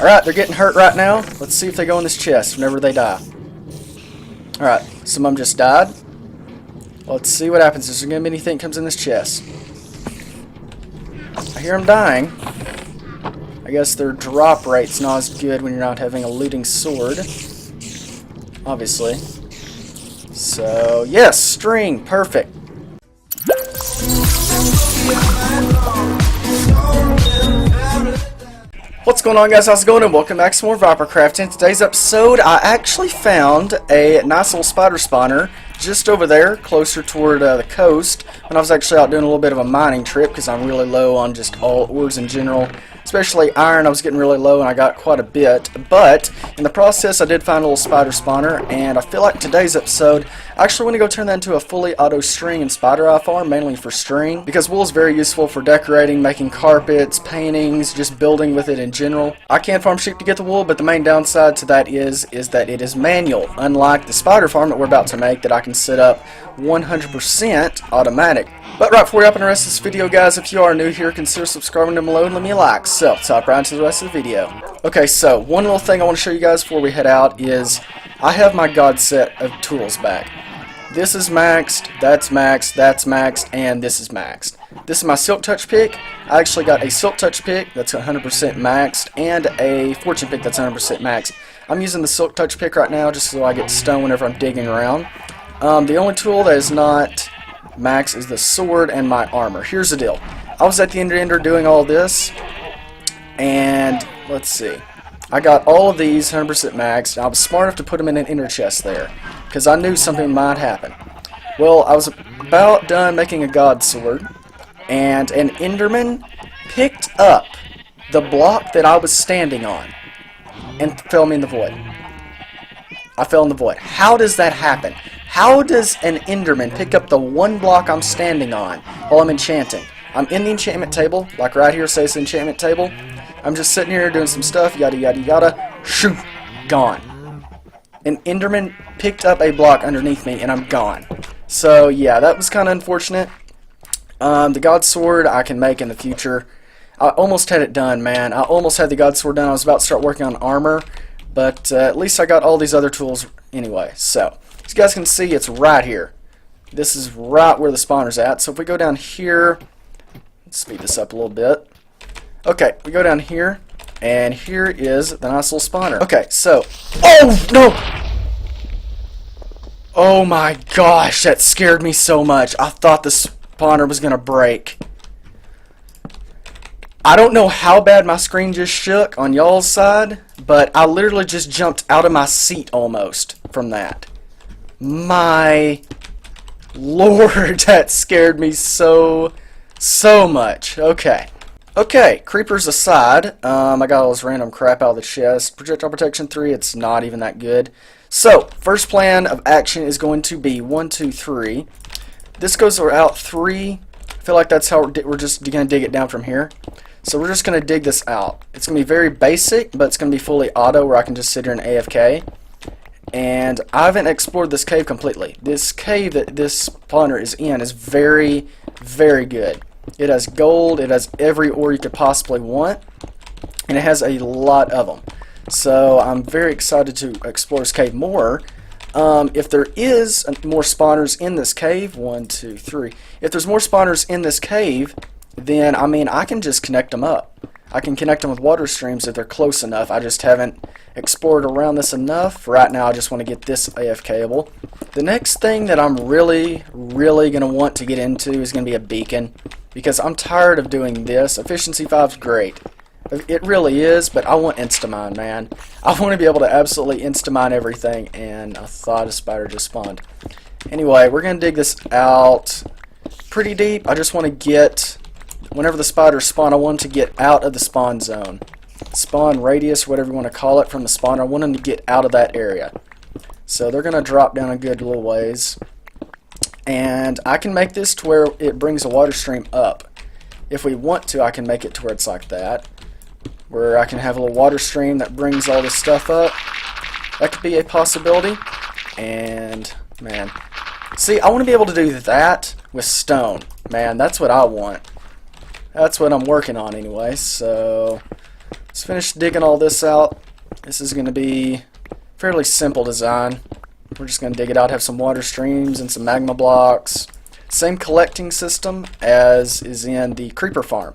Alright, they're getting hurt right now. Let's see if they go in this chest whenever they die. Alright, some of them just died. Let's see what happens. Is there going to be anything that comes in this chest? I hear them dying. I guess their drop rate's not as good when you're not having a looting sword. Obviously. So, yes, string. Perfect. What's going on, guys? How's it going? And welcome back to more ViperCraft. In today's episode, I actually found a nice little spider spawner just over there, closer toward the coast, when I was actually out doing a little bit of a mining trip, because I'm really low on just all ores in general, especially iron. I was getting really low and I got quite a bit, but in the process I did find a little spider spawner, and I feel like today's episode I actually want to go turn that into a fully auto string and spider eye farm, mainly for string, because wool is very useful for decorating, making carpets, paintings, just building with it in general. I can farm sheep to get the wool, but the main downside to that is that it is manual, unlike the spider farm that we're about to make that I can set up 100% automatic. But right before we hop in the rest of this video, guys, if you are new here, consider subscribing down below and let me a like. So, let's hop right into the rest of the video. Okay, so one little thing I want to show you guys before we head out is I have my god set of tools back. This is maxed, that's maxed, and this is maxed. This is my silk touch pick. I actually got a silk touch pick that's 100% maxed and a fortune pick that's 100% maxed. I'm using the silk touch pick right now just so I get stone whenever I'm digging around. The only tool that is not max is the sword and my armor. Here's the deal. I was at the Ender doing all this, and let's see. I got all of these 100% maxed. I was smart enough to put them in an inner chest there, because I knew something might happen. Well, I was about done making a god sword, and an Enderman picked up the block that I was standing on and fell me in the void. I fell in the void. How does that happen? How does an Enderman pick up the one block I'm standing on while I'm enchanting? I'm in the enchantment table, like right here says enchantment table. I'm just sitting here doing some stuff, yada yada yada. Shoo! Gone. An Enderman picked up a block underneath me and I'm gone. So yeah, that was kind of unfortunate. The god sword I can make in the future. I almost had it done, man. I almost had the god sword done. I was about to start working on armor, but at least I got all these other tools anyway. So, as you guys can see, it's right here. This is right where the spawner's at. So if we go down here, let's speed this up a little bit. Okay, we go down here, and here is the nice little spawner. Okay, so, oh no! Oh my gosh, that scared me so much. I thought the spawner was gonna break. I don't know how bad my screen just shook on y'all's side, but I literally just jumped out of my seat almost from that. My lord, that scared me so much. Okay, creepers aside, I got all this random crap out of the chest. Projectile protection 3, it's not even that good. So, first plan of action is going to be 1, 2, 3. This goes out 3. I feel like that's how we're just going to dig it down from here. So we're just going to dig this out. It's going to be very basic, but it's going to be fully auto where I can just sit here and AFK. And I haven't explored this cave completely. This cave that this spawner is in is very, very good. It has gold, it has every ore you could possibly want, and it has a lot of them. So I'm very excited to explore this cave more. If there is more spawners in this cave, 1, 2, 3. If there's more spawners in this cave, then I mean I can just connect them up. I can connect them with water streams if they're close enough. I just haven't explored around this enough. For right now, I just want to get this AFKable. The next thing that I'm really going to want to get into is going to be a beacon, because I'm tired of doing this. Efficiency 5 is great. It really is, but I want Instamine, man. I want to be able to absolutely Instamine everything, and I thought a spider just spawned. Anyway, we're going to dig this out pretty deep. I just want to get... Whenever the spiders spawn, I want them to get out of the spawn zone. Spawn radius, whatever you want to call it, from the spawner. I want them to get out of that area. So they're going to drop down a good little ways. And I can make this to where it brings a water stream up. If we want to, I can make it to where it's like that. Where I can have a little water stream that brings all this stuff up. That could be a possibility. And, man. See, I want to be able to do that with stone. Man, that's what I want. That's what I'm working on anyway, so Let's finish digging all this out. This is going to be fairly simple design. We're just going to dig it out, have some water streams and some magma blocks. Same collecting system as is in the creeper farm,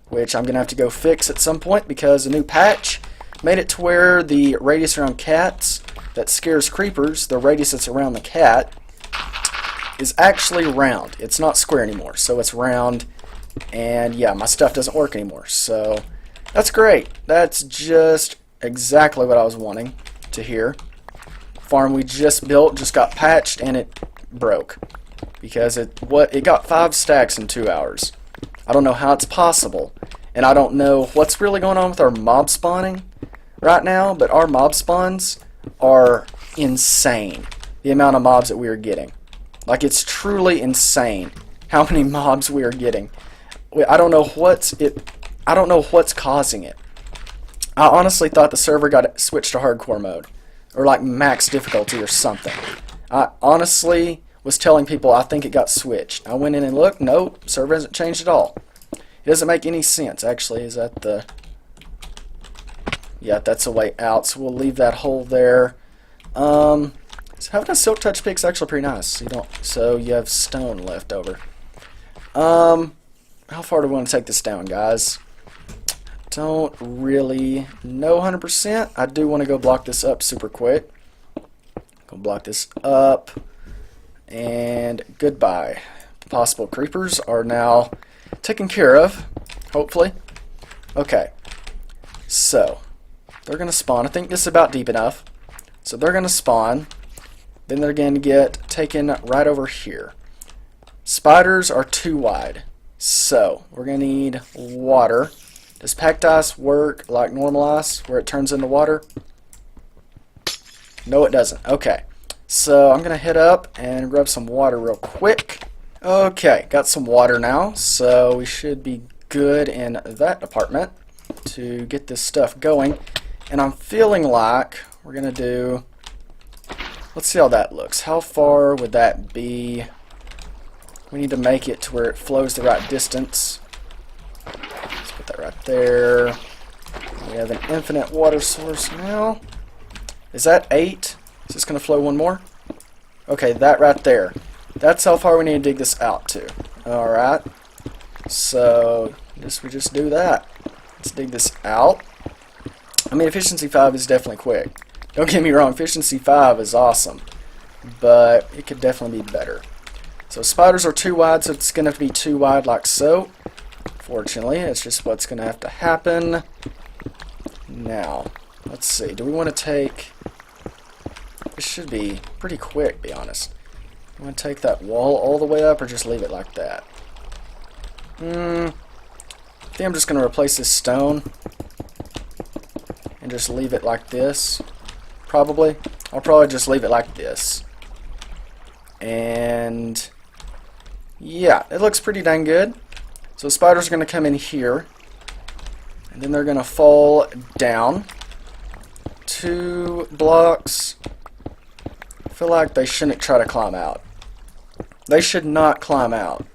which I'm going to have to go fix at some point because a new patch made it to where the radius around cats that scares creepers, the radius that's around the cat, is actually round. It's not square anymore, so it's round, and yeah, my stuff doesn't work anymore. So that's great. That's just exactly what I was wanting to hear. Farm we just built just got patched and it broke because it got 5 stacks in 2 hours. I don't know how it's possible, and I don't know what's really going on with our mob spawning right now, but our mob spawns are insane. The amount of mobs that we are getting, like, it's truly insane how many mobs we are getting. I don't know what's causing it. I honestly thought the server got switched to hardcore mode, or like max difficulty or something. I honestly was telling people I think it got switched. I went in and looked. Nope, server hasn't changed at all. It doesn't make any sense. Actually, is that the... Yeah, that's a way out, so we'll leave that hole there. So having a silk touch pick is actually pretty nice. So you have stone left over. How far do we want to take this down, guys? Don't really know 100%. I do want to go block this up super quick. Go block this up. And goodbye. The possible creepers are now taken care of, hopefully. Okay. So, they're going to spawn. I think this is about deep enough. So they're going to spawn. Then they're going to get taken right over here. Spiders are too wide. So, we're going to need water. Does packed ice work like normal ice, where it turns into water? No, it doesn't. Okay. So, I'm going to head up and grab some water real quick. Okay, got some water now. So, we should be good in that department to get this stuff going. And I'm feeling like we're going to do... Let's see how that looks. How far would that be? We need to make it to where it flows the right distance. Let's put that right there. We have an infinite water source now. Is that 8? Is this going to flow one more? Okay, that right there. That's how far we need to dig this out to. Alright. So, we just do that. Let's dig this out. I mean, efficiency 5 is definitely quick. Don't get me wrong, efficiency 5 is awesome. But it could definitely be better. So spiders are too wide, so it's going to have to be too wide like so. Fortunately, it's just what's going to have to happen. Now, let's see. Do we want to take... This should be pretty quick, to be honest. Do we want to take that wall all the way up or just leave it like that? I think I'm just going to replace this stone and just leave it like this. Probably. I'll probably just leave it like this. And yeah, it looks pretty dang good. So spiders are going to come in here. And then they're going to fall down 2 blocks. I feel like they shouldn't try to climb out. They should not climb out.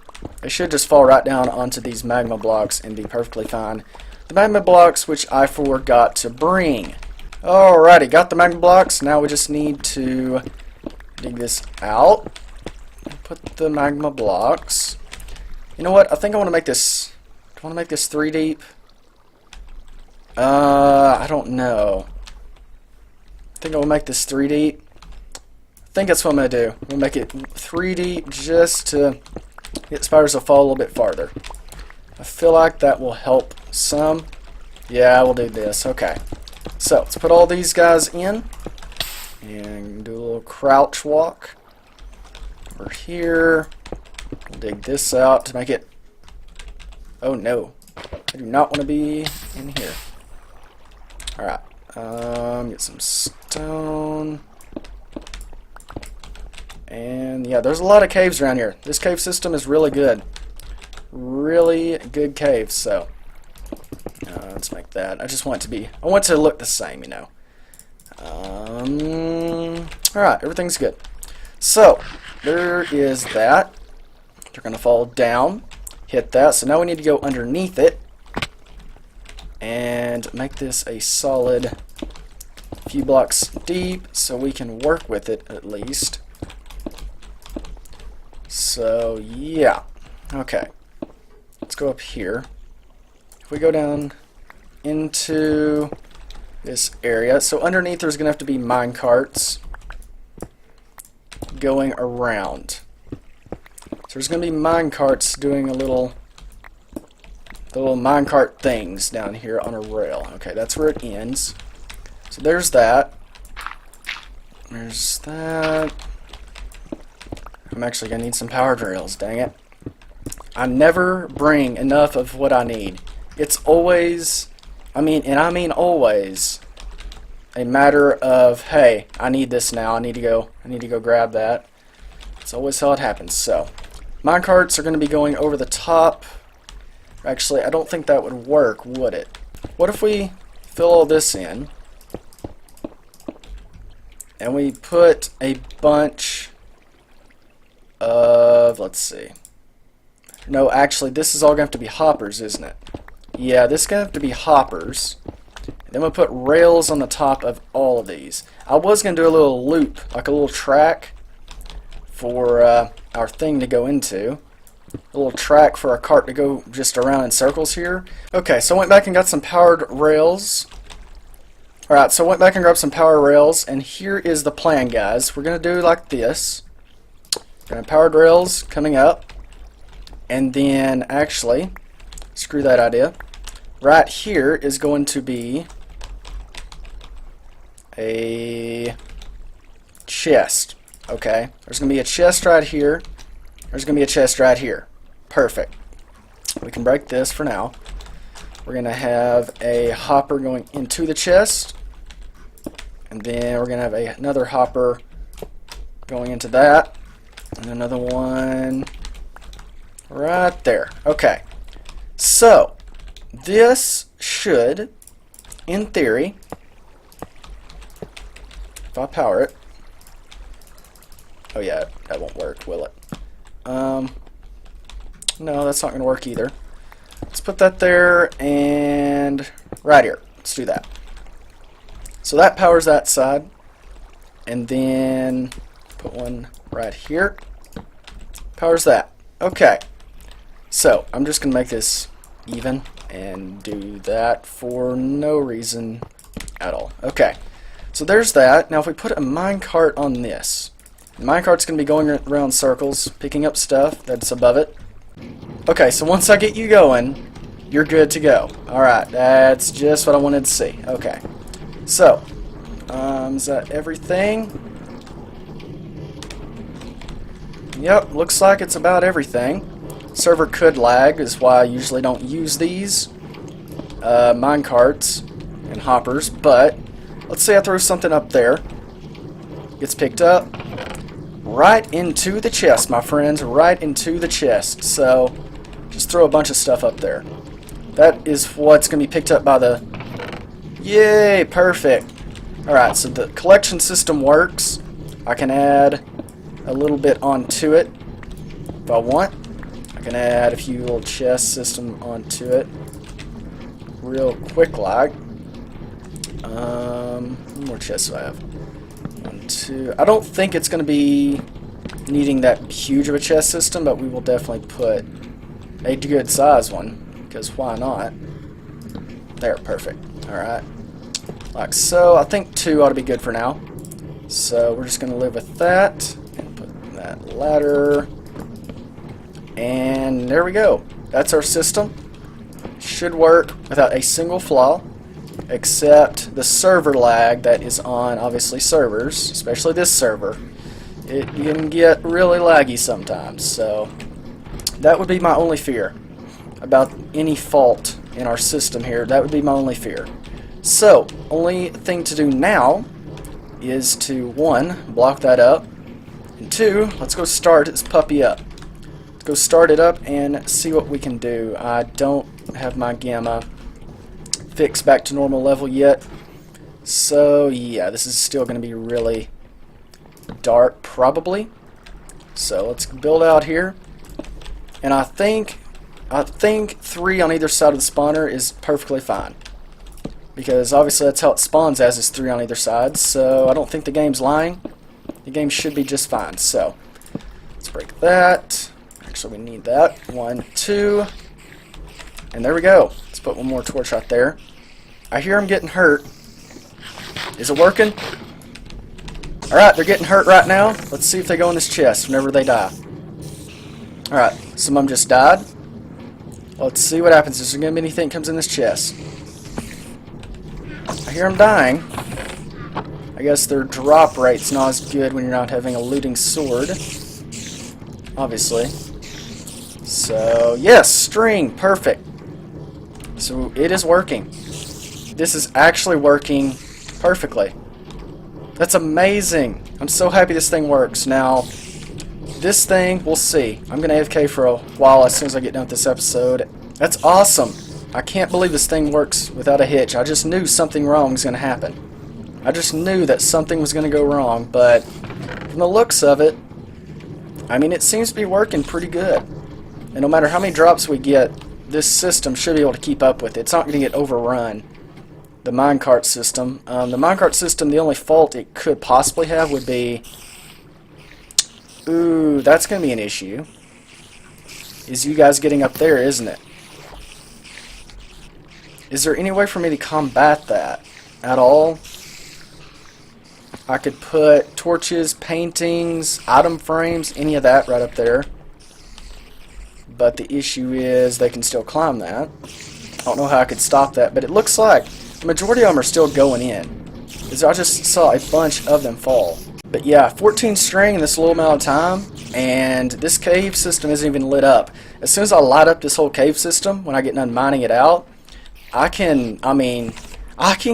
They should just fall right down onto these magma blocks and be perfectly fine. The magma blocks which I forgot to bring. Alrighty, got the magma blocks. Now we just need to dig this out and put the magma blocks. You know what? I think I want to make this... Do I want to make this 3 deep? I don't know. I think I will make this 3 deep. I think that's what I'm going to do. We'll make it 3 deep just to get spiders to fall a little bit farther. I feel like that will help some. Yeah, we'll do this. Okay. So, let's put all these guys in. And do a little crouch walk. Over here. We'll dig this out to make it... Oh no. I do not want to be in here. Alright. Get some stone. And yeah, there's a lot of caves around here. This cave system is really good. Really good caves, so... let's make that. I just want it to be... I want it to look the same, you know. Alright, everything's good. So, there is that. They're going to fall down. Hit that. So now we need to go underneath it. and make this a solid few blocks deep so we can work with it at least. So yeah, okay, let's go up here. If we go down into this area, so underneath there's gonna have to be mine carts going around. So there's gonna be mine carts doing the little minecart things down here on a rail. Okay, that's where it ends. So there's that. There's that. I'm actually gonna need some powered rails, dang it. I never bring enough of what I need. It's always, I mean always, a matter of, hey, I need this now, I need to go grab that. It's always how it happens. So minecarts are gonna be going over the top. Actually, I don't think that would work, would it? What if we fill all this in and we put a bunch of, let's see. No, actually, this is all going to have to be hoppers, isn't it? Yeah, this is going to have to be hoppers. Then we'll put rails on the top of all of these. I was going to do a little loop, like a little track for our thing to go into. A little track for our cart to go just around in circles here. Okay, so I went back and got some powered rails. Alright, so I went back and grabbed some power rails, and here is the plan, guys. We're going to do like this. We're going to have powered rails coming up, and then actually, screw that idea. Right here is going to be a chest. Okay, there's going to be a chest right here. There's going to be a chest right here. Perfect. We can break this for now. We're going to have a hopper going into the chest. And then we're going to have another hopper going into that. And another one right there. Okay. So, this should, in theory, if I power it, oh yeah, that won't work, will it? No, that's not going to work either. Let's put that there and right here. Let's do that. So that powers that side. And then put one right here. Powers that. Okay. So I'm just going to make this even and do that for no reason at all. Okay. So there's that. Now if we put a minecart on this, the minecart's going to be going around circles, picking up stuff that's above it. Okay, so once I get you going, you're good to go. Alright, that's just what I wanted to see. Okay. So, is that everything? Yep, looks like it's about everything. Server could lag, is why I usually don't use these minecarts and hoppers, but let's say I throw something up there. Gets picked up. Right into the chest, my friends, right into the chest. So, just throw a bunch of stuff up there. That is what's going to be picked up by the... Yay, perfect. Alright, so the collection system works. I can add a little bit onto it if I want. I can add a few little chest system onto it real quick like. How many more chests do I have? 1, 2. I don't think it's going to be needing that huge of a chest system, but we will definitely put a good size one, because why not? There, perfect. Alright. Like so. I think 2 ought to be good for now. So we're just going to live with that. And put that ladder. And there we go. That's our system. Should work without a single flaw, except the server lag that is on, obviously, servers, especially this server. It can get really laggy sometimes, so that would be my only fear about any fault in our system here. That would be my only fear. So, only thing to do now is to, 1, block that up, and 2, let's go start this puppy up. Let's go start it up and see what we can do. I don't have my gamma fixed back to normal level yet, so yeah, this is still going to be really dark probably. So let's build out here, and I think 3 on either side of the spawner is perfectly fine. because obviously that's how it spawns, as is 3 on either side. So I don't think the game's lying. The game should be just fine. So let's break that. Actually, we need that. 1, 2, and there we go. Let's put one more torch out there. I hear them getting hurt. Is it working? Alright, they're getting hurt right now. Let's see if they go in this chest whenever they die. Alright, some of them just died. Let's see what happens. Is there going to be anything that comes in this chest? I hear them dying. I guess their drop rate's not as good when you're not having a looting sword. Obviously. So, yes, string. Perfect. So, it is working. This is actually working perfectly. That's amazing. I'm so happy this thing works. Now, this thing, we'll see. I'm going to AFK for a while as soon as I get done with this episode. That's awesome. I can't believe this thing works without a hitch. I just knew something wrong was going to happen. I just knew that something was going to go wrong, but from the looks of it, I mean, it seems to be working pretty good. And no matter how many drops we get, this system should be able to keep up with it. It's not going to get overrun. The minecart system. The minecart system, the only fault it could possibly have would be... Ooh, that's going to be an issue. Is you guys getting up there, isn't it? Is there any way for me to combat that at all? I could put torches, paintings, item frames, any of that right up there. But the issue is they can still climb that. I don't know how I could stop that, but it looks like the majority of them are still going in. Because I just saw a bunch of them fall. But yeah, 14 string in this little amount of time, and this cave system isn't even lit up. As soon as I light up this whole cave system, when I get done mining it out, I can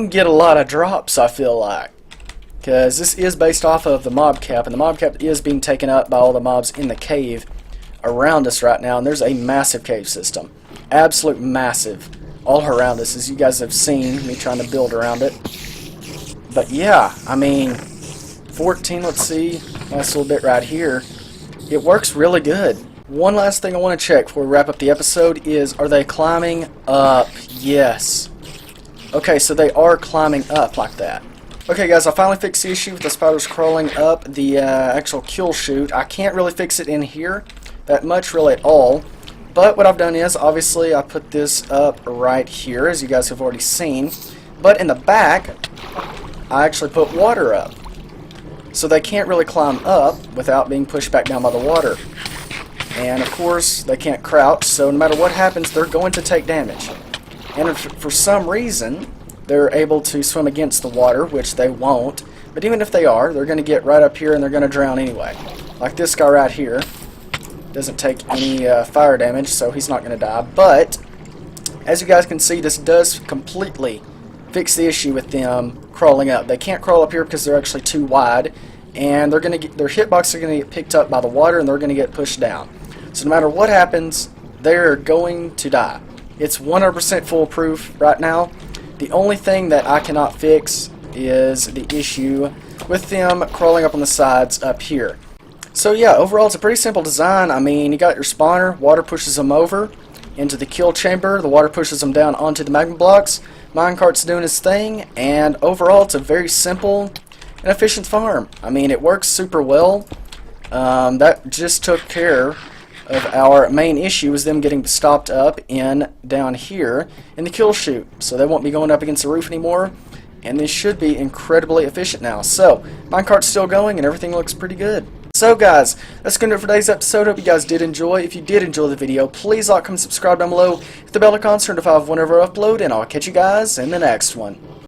get a lot of drops, I feel like. Because this is based off of the mob cap, and the mob cap is being taken up by all the mobs in the cave around us right now, and there's a massive cave system. Absolute massive. All around us, as you guys have seen me trying to build around it. But yeah, I mean, 14, let's see, last little bit right here. It works really good. One last thing I want to check before we wrap up the episode is, are they climbing up? Yes. Okay, so they are climbing up like that. Okay guys, I finally fixed the issue with the spiders crawling up the actual kill chute. I can't really fix it in here that much really at all. But what I've done is, obviously, I put this up right here, as you guys have already seen. But in the back, I actually put water up. So they can't really climb up without being pushed back down by the water. And of course, they can't crouch, so no matter what happens, they're going to take damage. And if for some reason, they're able to swim against the water, which they won't. But even if they are, they're going to get right up here and they're going to drown anyway. Like this guy right here. Doesn't take any fire damage, so he's not going to die. But, as you guys can see, this does completely fix the issue with them crawling up. They can't crawl up here because they're actually too wide, and they're going to get, their hitbox are going to get picked up by the water, and they're going to get pushed down. So no matter what happens, they're going to die. It's 100% foolproof right now. The only thing that I cannot fix is the issue with them crawling up on the sides up here. So yeah, overall it's a pretty simple design. I mean, you got your spawner, water pushes them over into the kill chamber, the water pushes them down onto the magma blocks, minecart's doing its thing, and overall it's a very simple and efficient farm. I mean, it works super well. That just took care of our main issue, is them getting stopped up in down here in the kill chute. So they won't be going up against the roof anymore, and this should be incredibly efficient now. So, minecart's still going and everything looks pretty good. So guys, that's going to do it for today's episode. Hope you guys did enjoy. If you did enjoy the video, please like, comment, subscribe down below. Hit the bell icon to turn notified whenever I upload, and I'll catch you guys in the next one.